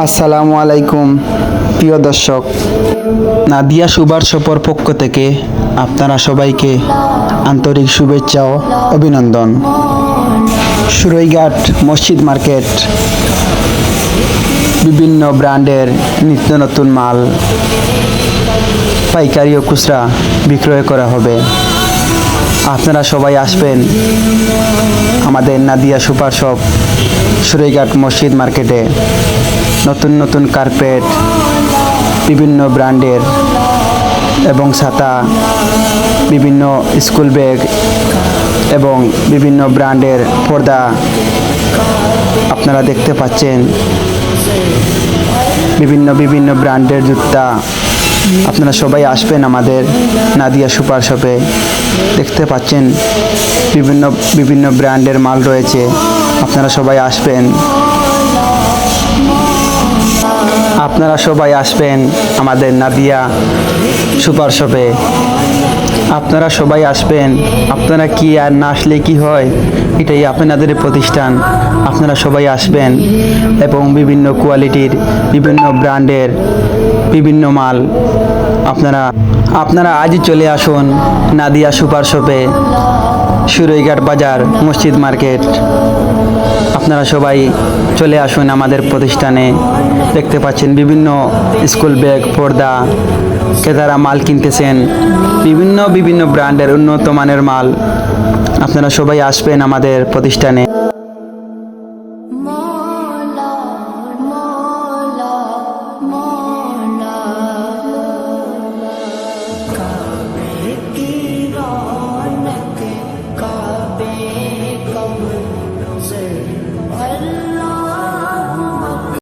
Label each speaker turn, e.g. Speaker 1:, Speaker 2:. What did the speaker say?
Speaker 1: আসসালামু আলাইকুম প্রিয় দর্শক, নাদিয়া সুপার শপের পক্ষ থেকে আপনারা সবাইকে আন্তরিক শুভেচ্ছা ও অভিনন্দন। সুরৈঘাট মসজিদ মার্কেট বিভিন্ন ব্র্যান্ডের নিত্য নতুন মাল পাইকারি ও খুচরা বিক্রয় করা হবে। আপনারা সবাই আসবেন আমাদের নাদিয়া সুপার শপ সুরৈঘাট মসজিদ মার্কেটে। নতুন নতুন কার্পেট, বিভিন্ন ব্র্যান্ডের এবং ছাতা, বিভিন্ন স্কুল ব্যাগ এবং বিভিন্ন ব্র্যান্ডের পর্দা আপনারা দেখতে পাচ্ছেন। বিভিন্ন ব্র্যান্ডের জুতা। আপনারা সবাই আসবেন আমাদের নাদিয়া সুপার শপে। দেখতে পাচ্ছেন বিভিন্ন ব্র্যান্ডের মাল রয়েছে। আপনারা সবাই আসবেন। আপনারা সবাই আসবেন আমাদের নাদিয়া সুপার শপে। আপনারা সবাই আসবেন। আপনারা কি আর না আসলে কি হয়, এটাই আপনাদের প্রতিষ্ঠান। আপনারা সবাই আসবেন এবং বিভিন্ন কোয়ালিটির, বিভিন্ন ব্র্যান্ডের বিভিন্ন মাল আপনারা আজই চলে আসুন নাদিয়া সুপার শপে, সুরৈঘাট বাজার মসজিদ মার্কেট। আপনারা সবাই চলে আসুন আমাদের প্রতিষ্ঠানে। দেখতে পাচ্ছেন বিভিন্ন স্কুল ব্যাগ, পর্দা ক্রেতারা মাল কিনতেছেন, বিভিন্ন ব্র্যান্ডের উন্নত মানের মাল। আপনারা সবাই আসবেন আমাদের প্রতিষ্ঠানে।